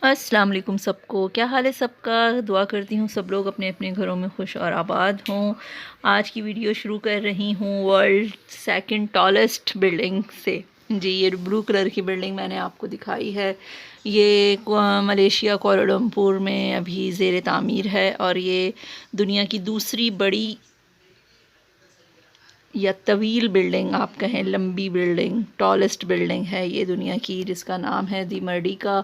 अस्सलाम वालेकुम सबको। क्या हाल है सबका? दुआ करती हूँ सब लोग अपने अपने घरों में खुश और आबाद हों। आज की वीडियो शुरू कर रही हूँ वर्ल्ड सेकंड टॉलेस्ट बिल्डिंग से। जी, ये ब्लू कलर की बिल्डिंग मैंने आपको दिखाई है। ये मलेशिया कोलालमपुर में अभी ज़ेर तामीर है और ये दुनिया की दूसरी बड़ी या तवील बिल्डिंग, आप कहें लंबी बिल्डिंग, टॉलेस्ट बिल्डिंग है ये दुनिया की, जिसका नाम है दी मर्डिका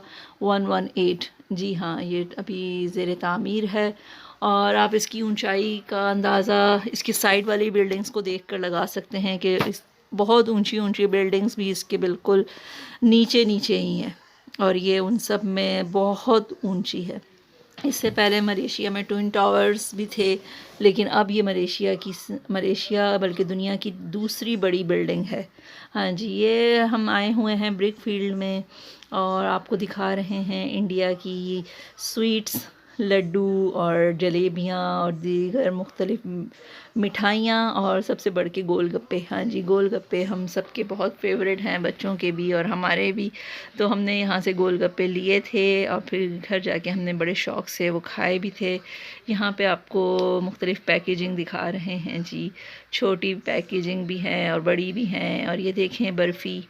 118। जी हाँ, ये अभी ज़ेर तामीर है और आप इसकी ऊंचाई का अंदाज़ा इसकी साइड वाली बिल्डिंग्स को देखकर लगा सकते हैं कि इस बहुत ऊंची ऊंची बिल्डिंग्स भी इसके बिल्कुल नीचे नीचे ही हैं और ये उन सब में बहुत ऊंची है। इससे पहले मलेशिया में ट्विन टावर्स भी थे, लेकिन अब ये मलेशिया बल्कि दुनिया की दूसरी बड़ी बिल्डिंग है। हाँ जी, ये हम आए हुए हैं ब्रिक फील्ड में और आपको दिखा रहे हैं इंडिया की स्वीट्स, लड्डू और जलेबियाँ और दीगर मुख्तलिफ़ मिठाइयाँ और सबसे बढ़ के गोलगप्पे। हाँ जी, गोलगप्पे हम सबके बहुत फेवरेट हैं, बच्चों के भी और हमारे भी। तो हमने यहाँ से गोलगप्पे लिए थे और फिर घर जाके हमने बड़े शौक़ से वो खाए भी थे। यहाँ पे आपको मुख्तलिफ़ पैकेजिंग दिखा रहे हैं जी, छोटी पैकेजिंग भी है और बड़ी भी हैं। और ये देखें बर्फ़ी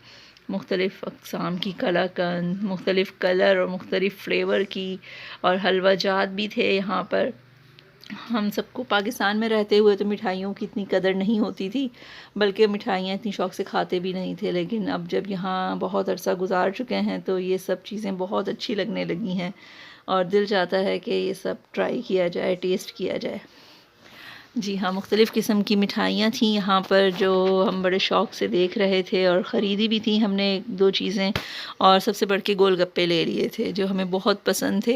मुख्तलिफ़ अक़साम की, कलाकंद मुख्तलिफ़ कलर और मुख्तलिफ़ फ्लेवर की, और हलवा जात भी थे यहाँ पर। हम सबको पाकिस्तान में रहते हुए तो मिठाइयों की इतनी कदर नहीं होती थी, बल्कि मिठाइयाँ इतनी शौक़ से खाते भी नहीं थे, लेकिन अब जब यहाँ बहुत अरसा गुजार चुके हैं तो ये सब चीज़ें बहुत अच्छी लगने लगी हैं और दिल चाहता है कि ये सब ट्राई किया जाए, टेस्ट किया जाए। जी हाँ, मुख्तलिफ़ किस्म की मिठाइयाँ थीं यहाँ पर जो हम बड़े शौक़ से देख रहे थे और ख़रीदी भी थी हमने 1-2 चीज़ें, और सबसे बढ़ के गोलगप्पे ले लिए थे जो हमें बहुत पसंद थे।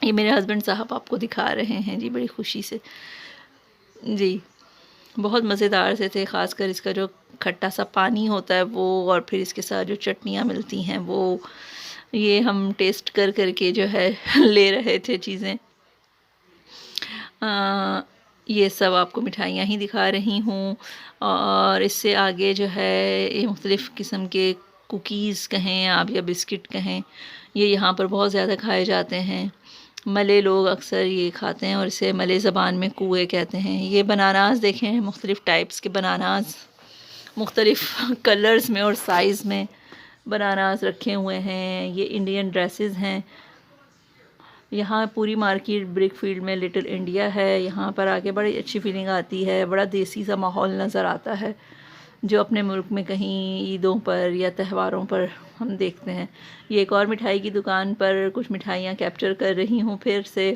ये मेरे हस्बैंड साहब आपको दिखा रहे हैं जी, बड़ी खुशी से। जी, बहुत मज़ेदार से थे, ख़ासकर इसका जो खट्टा सा पानी होता है वो, और फिर इसके साथ जो चटनियाँ मिलती हैं वो, ये हम टेस्ट कर कर के जो है ले रहे थे चीज़ें। ये सब आपको मिठाइयाँ ही दिखा रही हूँ और इससे आगे जो है ये मुख्तलिफ़ किस्म के कुकीज़ कहें आप या बिस्किट कहें, ये यहाँ पर बहुत ज़्यादा खाए जाते हैं। मले लोग अक्सर ये खाते हैं और इसे मले ज़बान में कुए कहते हैं। ये बनानास देखें, मुख्तलिफ़ टाइप्स के बनानास, मुख्तलिफ़ कलर्स में और साइज़ में बनानास रखे हुए हैं। ये इंडियन ड्रेसेस हैं। यहाँ पूरी मार्केट ब्रिक फील्ड में लिटिल इंडिया है। यहाँ पर आके बड़ी अच्छी फीलिंग आती है, बड़ा देसी सा माहौल नज़र आता है जो अपने मुल्क में कहीं ईदों पर या त्योहारों पर हम देखते हैं। ये एक और मिठाई की दुकान पर कुछ मिठाइयाँ कैप्चर कर रही हूँ फिर से।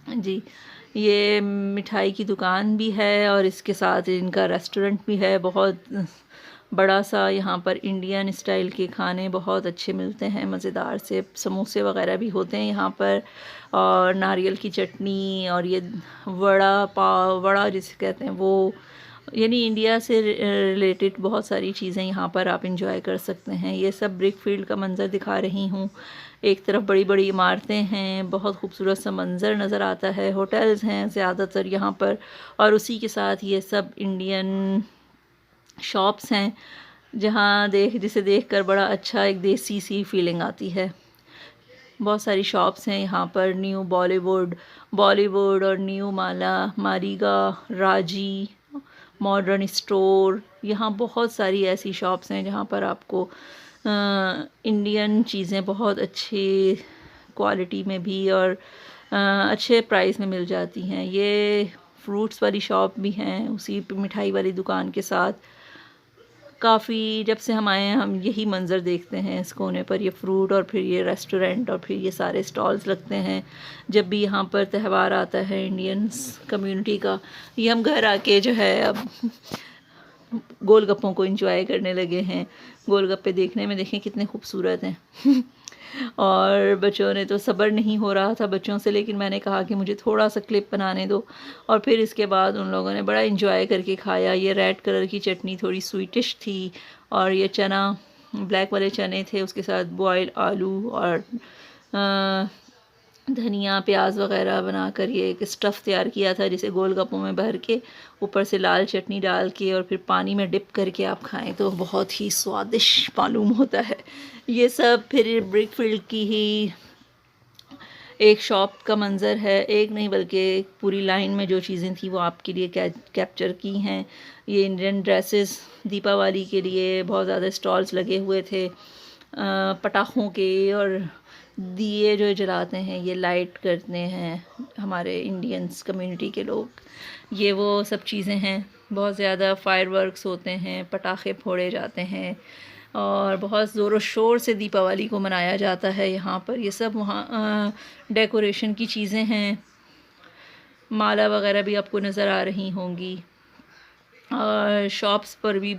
जी, ये मिठाई की दुकान भी है और इसके साथ इनका रेस्टोरेंट भी है बहुत बड़ा सा। यहाँ पर इंडियन स्टाइल के खाने बहुत अच्छे मिलते हैं, मज़ेदार से समोसे वगैरह भी होते हैं यहाँ पर, और नारियल की चटनी, और ये वड़ा पाव, वड़ा जिसे कहते हैं वो, यानी इंडिया से रिलेटेड बहुत सारी चीज़ें यहाँ पर आप इंजॉय कर सकते हैं। ये सब ब्रिक फील्ड का मंज़र दिखा रही हूँ। एक तरफ बड़ी बड़ी इमारतें हैं, बहुत खूबसूरत सा मंज़र नज़र आता है, होटल्स हैं ज़्यादातर यहाँ पर, और उसी के साथ ये सब इंडियन शॉप्स हैं जहाँ जिसे देखकर बड़ा अच्छा एक देसी सी फीलिंग आती है। बहुत सारी शॉप्स हैं यहाँ पर, न्यू बॉलीवुड और न्यू मारिगा, राजी, मॉडर्न स्टोर, यहाँ बहुत सारी ऐसी शॉप्स हैं जहाँ पर आपको इंडियन चीज़ें बहुत अच्छी क्वालिटी में भी और अच्छे प्राइस में मिल जाती हैं। ये फ्रूट्स वाली शॉप भी हैं उसी मिठाई वाली दुकान के साथ। काफ़ी जब से हम आए हैं हम यही मंज़र देखते हैं इस कोने पर, ये फ्रूट और फिर ये रेस्टोरेंट और फिर ये सारे स्टॉल्स लगते हैं जब भी यहाँ पर त्यौहार आता है इंडियंस कम्युनिटी का। ये हम घर आके जो है अब गोलगप्पों को एंजॉय करने लगे हैं। गोलगप्पे देखने में देखें कितने खूबसूरत हैं और बच्चों ने तो सब्र नहीं हो रहा था बच्चों से, लेकिन मैंने कहा कि मुझे थोड़ा सा क्लिप बनाने दो, और फिर इसके बाद उन लोगों ने बड़ा एंजॉय करके खाया। ये रेड कलर की चटनी थोड़ी स्वीटिश थी, और ये चना, ब्लैक वाले चने थे, उसके साथ बॉयल आलू और धनिया प्याज वगैरह बनाकर ये एक स्टफ़ तैयार किया था जिसे गोलगप्पों में भर के ऊपर से लाल चटनी डाल के और फिर पानी में डिप करके आप खाएं तो बहुत ही स्वादिष्ट मालूम होता है। ये सब फिर ब्रिक फील्ड की ही एक शॉप का मंज़र है, एक नहीं बल्कि पूरी लाइन में जो चीज़ें थी वो आपके लिए कैप्चर की हैं। ये इंडियन ड्रेसेस दीपावली के लिए बहुत ज़्यादा स्टॉल्स लगे हुए थे पटाखों के, और दिए जो जलाते हैं ये लाइट करते हैं हमारे इंडियंस कम्युनिटी के लोग, ये वो सब चीज़ें हैं। बहुत ज़्यादा फायरवर्क्स होते हैं, पटाखे फोड़े जाते हैं और बहुत ज़ोर शोर से दीपावली को मनाया जाता है यहाँ पर। ये सब वहाँ डेकोरेशन की चीज़ें हैं, माला वगैरह भी आपको नज़र आ रही होंगी। और शॉप्स पर भी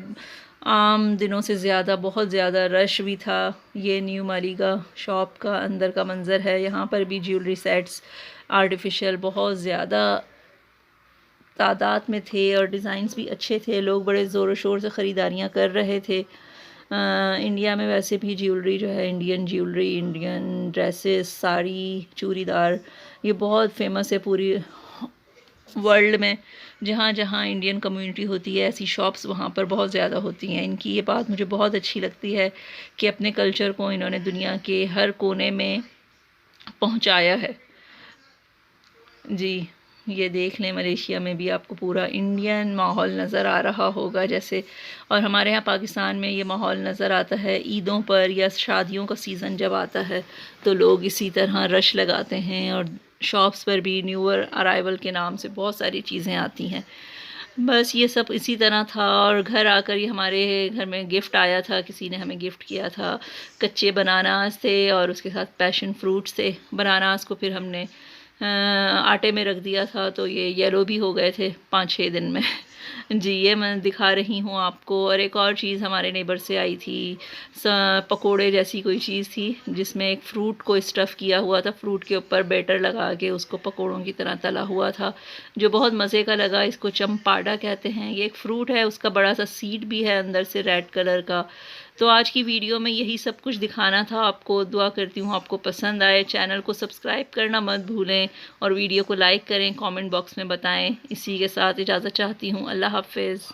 आम दिनों से ज़्यादा बहुत ज़्यादा रश भी था। ये न्यू मालीगा शॉप का अंदर का मंज़र है। यहाँ पर भी ज्वेलरी सेट्स आर्टिफिशियल बहुत ज़्यादा तादाद में थे और डिज़ाइंस भी अच्छे थे। लोग बड़े ज़ोर शोर से ख़रीदारियाँ कर रहे थे। इंडिया में वैसे भी ज्वेलरी जो है, Indian jewellery, Indian dresses, sari, churidar, ये बहुत फेमस है पूरी वर्ल्ड में। जहाँ जहाँ इंडियन कम्युनिटी होती है ऐसी शॉप्स वहाँ पर बहुत ज़्यादा होती हैं। इनकी ये बात मुझे बहुत अच्छी लगती है कि अपने कल्चर को इन्होंने दुनिया के हर कोने में पहुँचाया है। जी, ये देख लें, मलेशिया में भी आपको पूरा इंडियन माहौल नज़र आ रहा होगा जैसे। और हमारे यहाँ पाकिस्तान में ये माहौल नज़र आता है ईदों पर या शादियों का सीज़न जब आता है तो लोग इसी तरह रश लगाते हैं और शॉप्स पर भी न्यू ईयर अराइवल के नाम से बहुत सारी चीज़ें आती हैं। बस ये सब इसी तरह था। और घर आकर ये हमारे घर में गिफ्ट आया था, किसी ने हमें गिफ्ट किया था। कच्चे बनानास थे और उसके साथ पैशन फ्रूट्स थे। बनानास को फिर हमने आटे में रख दिया था तो ये येलो भी हो गए थे 5-6 दिन में। जी, ये मैं दिखा रही हूँ आपको। और एक और चीज़ हमारे नेबर से आई थी, पकोड़े जैसी कोई चीज़ थी जिसमें एक फ़्रूट को स्टफ़ किया हुआ था, फ्रूट के ऊपर बैटर लगा के उसको पकोड़ों की तरह तला हुआ था, जो बहुत मज़े का लगा। इसको चमपाड़ा कहते हैं। ये एक फ़्रूट है, उसका बड़ा सा सीड भी है अंदर से रेड कलर का। तो आज की वीडियो में यही सब कुछ दिखाना था आपको। दुआ करती हूँ आपको पसंद आए। चैनल को सब्सक्राइब करना मत भूलें और वीडियो को लाइक करें, कमेंट बॉक्स में बताएं। इसी के साथ इजाज़त चाहती हूँ। अल्लाह हाफ़िज़।